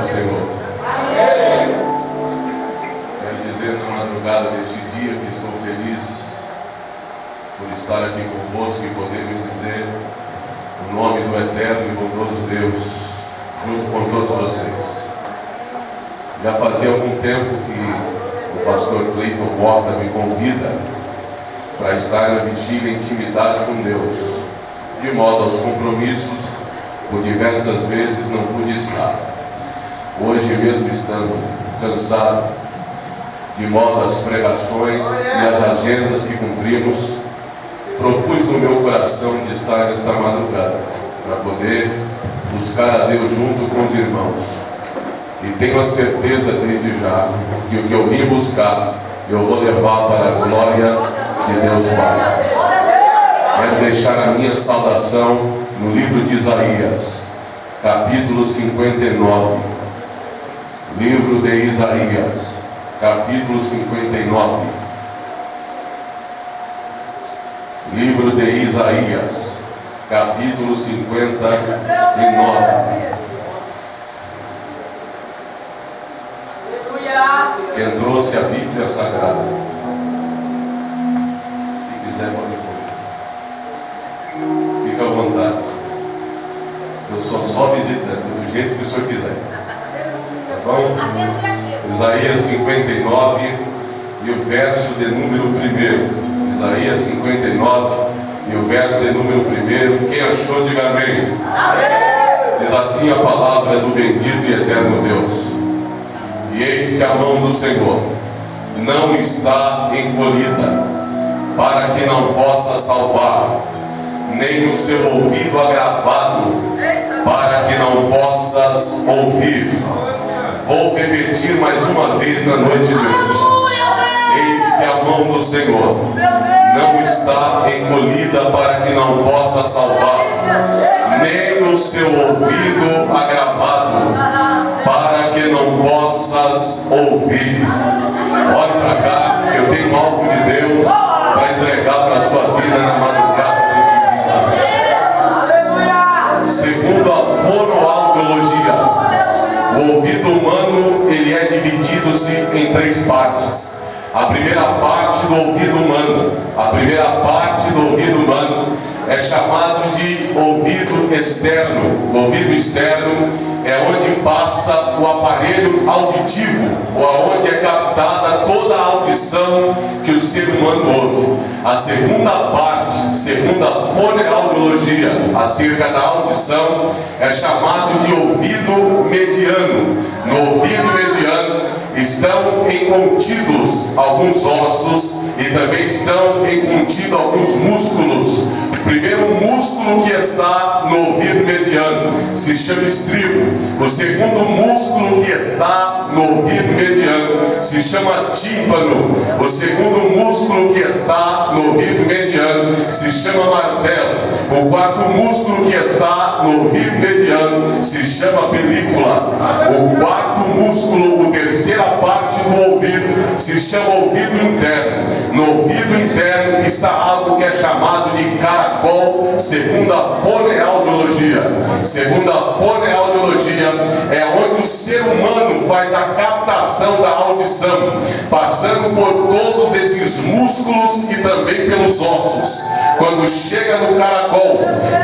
do Senhor. Quero dizer na madrugada deste dia que estou feliz por estar aqui convosco e poder me dizer o nome do eterno e bondoso Deus junto com todos vocês. Já fazia algum tempo que o pastor Cleiton Horta me convida para estar na vigília intimidade com Deus. De modo aos compromissos, por diversas vezes não pude estar. Hoje mesmo estando cansado, de modo às pregações e às agendas que cumprimos, propus no meu coração de estar nesta madrugada, para poder buscar a Deus junto com os irmãos. E tenho a certeza desde já que o que eu vim buscar, eu vou levar para a glória de Deus Pai. Quero deixar a minha saudação no livro de Isaías, capítulo 59. Livro de Isaías, capítulo 59. Livro de Isaías, capítulo 59. Quem trouxe a Bíblia Sagrada, se quiser pode pôr. Fica à vontade. Eu sou só visitante, do jeito que o senhor quiser. Tá bom? Isaías 59 e o verso de número 1. Isaías 59 e o verso de número 1. Quem achou, diga amém. Amém. Diz assim a palavra do bendito e eterno Deus: e eis que a mão do Senhor não está encolhida, para que não possa salvar, nem o seu ouvido agravado, para que não possas ouvir. Vou repetir mais uma vez na noite de hoje. Eis que a mão do Senhor não está encolhida, para que não possa salvar, nem o seu ouvido agravado, para que não possas ouvir. Olhe para cá, eu tenho algo de Deus para entregar para a sua vida na madrugada deste dia. Segundo a fonoaudiologia, o ouvido humano ele é dividido-se em 3 partes. A primeira parte do ouvido humano é chamado de ouvido externo. O ouvido externo é onde passa o aparelho auditivo, ou aonde é captada toda a audição que o ser humano ouve. A segunda parte, segundo a fonoaudiologia, acerca da audição, é chamado de ouvido mediano. No ouvido mediano estão incontidos alguns ossos e também estão incontidos alguns músculos. O primeiro músculo que está no ouvido mediano se chama estribo. O segundo músculo que está no ouvido mediano se chama tímpano. O segundo músculo que está no ouvido mediano se chama martelo. O quarto músculo que está no ouvido mediano se chama película. O quarto músculo, a terceira parte do ouvido, se chama ouvido interno. No ouvido interno está algo que é chamado de caracol, segundo a fonoaudiologia. Segundo a fonoaudiologia, é onde o ser humano faz a captação da audição, passando por todos esses músculos e também pelos ossos. Quando chega no caracol,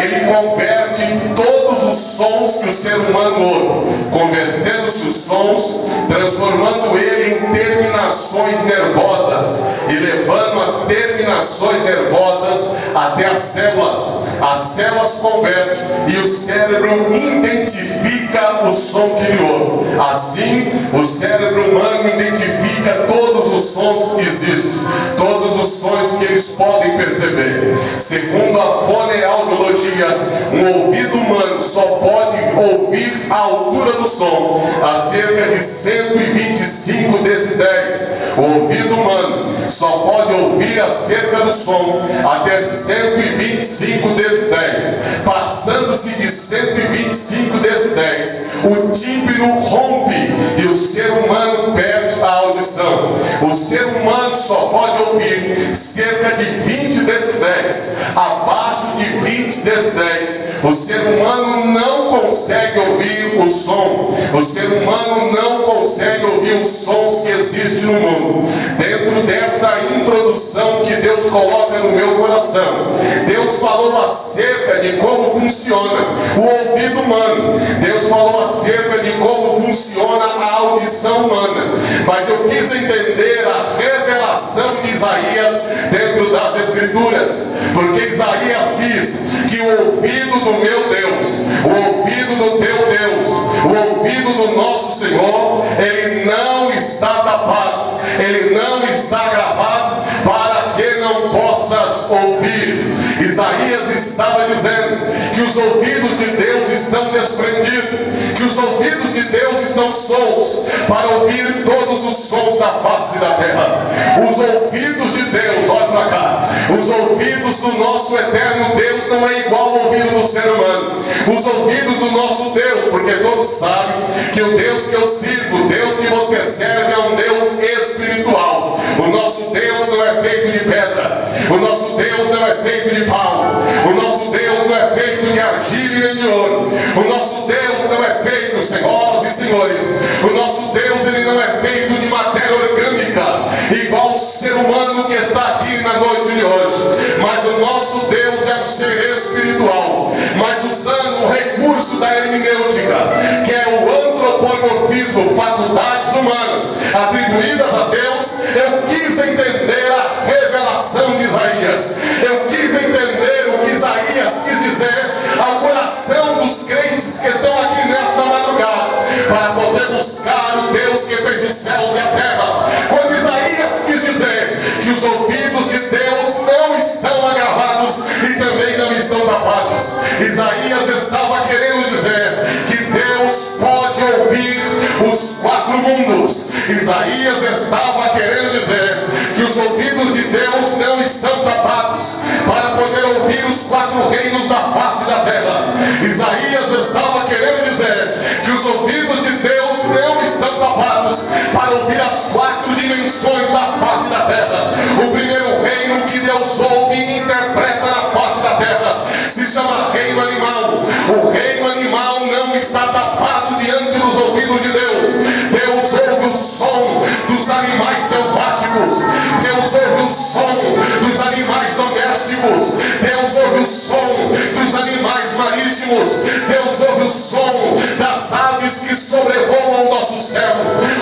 ele converte todos os sons que o ser humano ouve, convertendo-se os sons, transformando ele em terminações nervosas e levando as terminações nervosas até as células. As células convertem e o cérebro identifica o som que ele ouve. Assim, o cérebro humano identifica todos os sons que existem, todos os sons que eles podem perceber. Segundo a fonoaudiologia, um ouvido humano só pode ouvir a altura do som a cerca de 125 decibéis. O ouvido humano só pode ouvir acerca do som até 125 decibéis. Passando-se de 125 decibéis, o tímpano rompe e o ser humano perde a audição. atenção, o ser humano só pode ouvir cerca de 20 decibéis. Abaixo de 20 decibéis, o ser humano não consegue ouvir o som. O ser humano não consegue ouvir os sons que existem no mundo. Dentro desta introdução que Deus coloca no meu coração, Deus falou acerca de como funciona o ouvido humano. Deus falou acerca de como funciona a audição humana. Mas eu quis entender a revelação de Isaías dentro das Escrituras, porque Isaías diz que o ouvido do meu Deus, o ouvido do teu Deus, o ouvido do nosso Senhor, ele não está tapado, ele não está gravado para que não possas ouvir. Isaías estava dizendo que os ouvidos de Deus estão desprendidos, que os ouvidos de Deus estão soltos para ouvir todos os sons da face da terra. Os ouvidos de Deus, olha para cá, os ouvidos do nosso eterno Deus não é igual ao ouvido do ser humano. Os ouvidos do nosso Deus, porque todos sabem que o Deus que eu sirvo, o Deus que você serve, é um Deus espiritual. O nosso Deus não é feito de pedra, o nosso Deus não é feito de pau, o nosso Deus não é feito de argila nem de ouro, o nosso Deus não é feito, senhoras e senhores, o nosso Deus ele não é feito de matéria orgânica, igual o ser humano que está aqui na noite de hoje, mas o nosso Deus é um ser espiritual. Mas usando um recurso da hermenêutica, que é o antropomorfismo, faculdades humanas atribuídas a Deus, eu quis entender a revelação de Isaías. Eu quis entender o que Isaías quis dizer ao coração dos crentes que estão aqui nesta madrugada, para poder buscar o Deus que fez os céus e a terra. Quando Isaías quis dizer que os ouvidos de Deus não estão agravados e também não estão tapados, Isaías estava querendo dizer que Deus pode ouvir os quatro mundos. Isaías estava querendo dizer que os ouvidos de Deus não estão tapados para poder ouvir os quatro reinos da face da terra. Isaías estava querendo dizer que os ouvidos de Deus não estão tapados para ouvir as quatro dimensões da face da terra. O primeiro reino que Deus ouve e interpreta na face da terra se chama reino animal. O reino animal não está tapado diante dos ouvidos de Deus. Deus ouve o som dos animais selváticos, Deus ouve o som dos animais domésticos, Deus ouve o som dos animais marítimos, Deus ouve o som das aves que sobrevoam o nosso céu.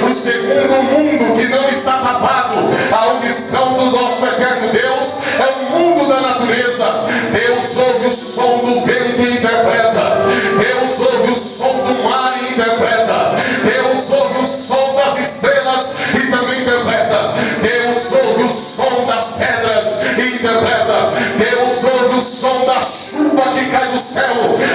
O segundo mundo que não está tapado, a audição do nosso eterno Deus, é o mundo da natureza. Deus ouve o som do vento e interpreta, Deus ouve o som do mar e interpreta, Deus ouve o som das estrelas e também interpreta, Deus ouve o som das pedras e interpreta, Deus ouve o som da chuva que cai do céu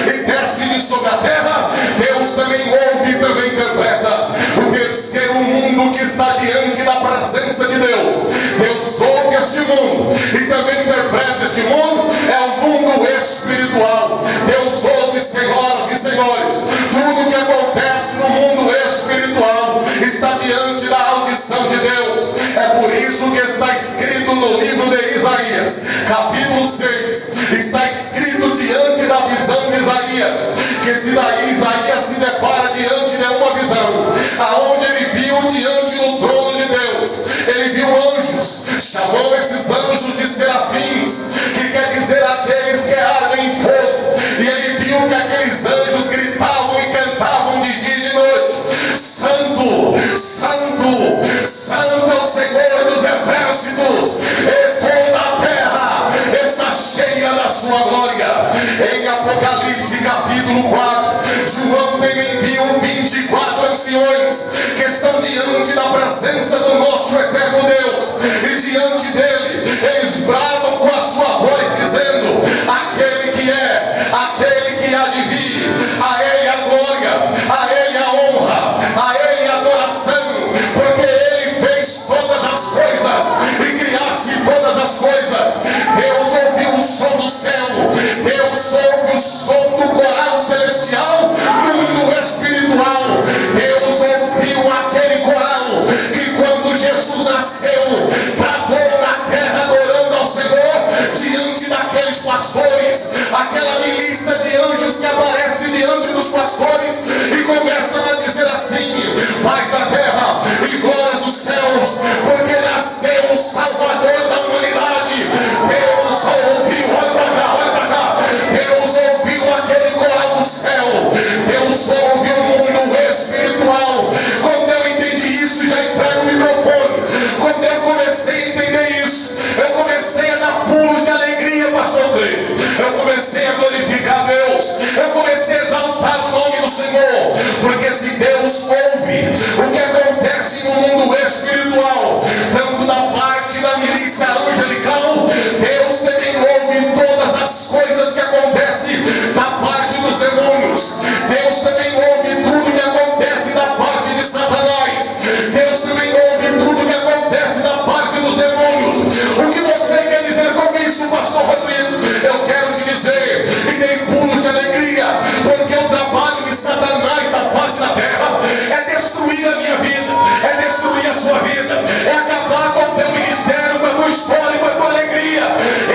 e desce de sobre a terra. Deus também ouve e também interpreta. O terceiro mundo que está diante da presença de Deus, Deus ouve este mundo e também interpreta este mundo, é o mundo espiritual. Deus ouve, senhoras e senhores, tudo que acontece no mundo espiritual está diante da audição de Deus. É por isso que está escrito no livro de Isaías, capítulo 6, está escrito diante da visão de Isaías, que se daí Isaías se depara diante de uma visão, aonde ele viu diante do trono de Deus, ele viu anjos, chamou esses anjos de serafins, que quer dizer aqueles que ardem em fogo, e ele viu que aqueles anjos gritavam e cantavam de dia e de noite: Santo, Santo, Santo é o Senhor dos exércitos, e toda a terra está cheia da sua glória. Em Apocalipse capítulo 4, João também viu 24 anciões que estão diante da presença do nosso eterno Deus, e diante dele eles bradam com a sua voz dizendo: aquele que é, aquele que há de vir, a ele a glória, a ele a honra, a ele a adoração, porque ele fez todas as coisas e criasse todas as coisas. Deus ouviu o som do céu, Deus ouve o som do coral celestial no mundo espiritual. Deus ouviu aquele coral que quando Jesus Senhor, porque se Deus ouve o que acontece no mundo espiritual, tanto na parte da milícia angelical, Deus também ouve todas as coisas que acontecem na parte dos demônios. Deus também ouve tudo que acontece na parte de Satanás. Deus também ouve tudo que acontece na parte dos demônios. O que você quer dizer com isso, pastor Rodrigo? Eu quero te dizer, e dei pulos de alegria, porque o trabalho de Satanás na face da terra é destruir a minha vida, é destruir a sua vida, é acabar com o teu ministério, com a tua história e com a tua alegria.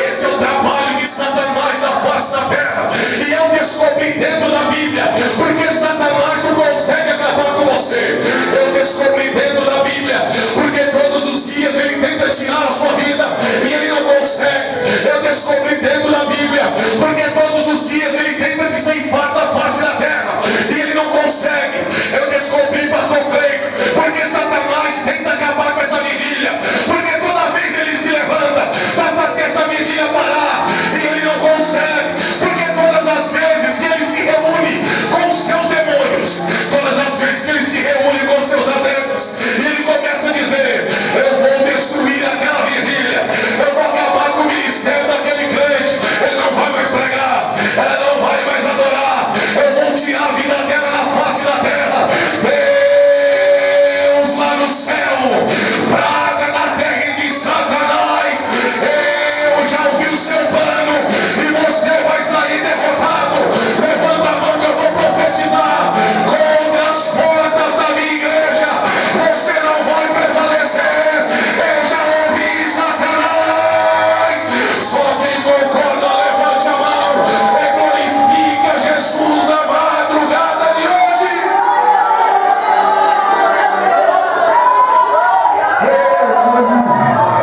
Esse é o trabalho de Satanás na face da terra. E eu descobri dentro da Bíblia, porque Satanás não consegue acabar com você. Eu descobri dentro da Bíblia, porque todos os dias ele tenta tirar a sua vida e ele não consegue. Eu descobri dentro da Bíblia, porque todos os dias ele tenta te ceifar da face da terra e ele não consegue. Eu descobri, pastor Cleito, porque Satanás tenta acabar com essa vigília, porque toda vez ele se levanta para fazer essa vigília parar e ele não consegue, porque todas as vezes que ele se reúne com os seus demônios, todas as vezes que ele se reúne com os seus adeptos, e ele começa a dizer: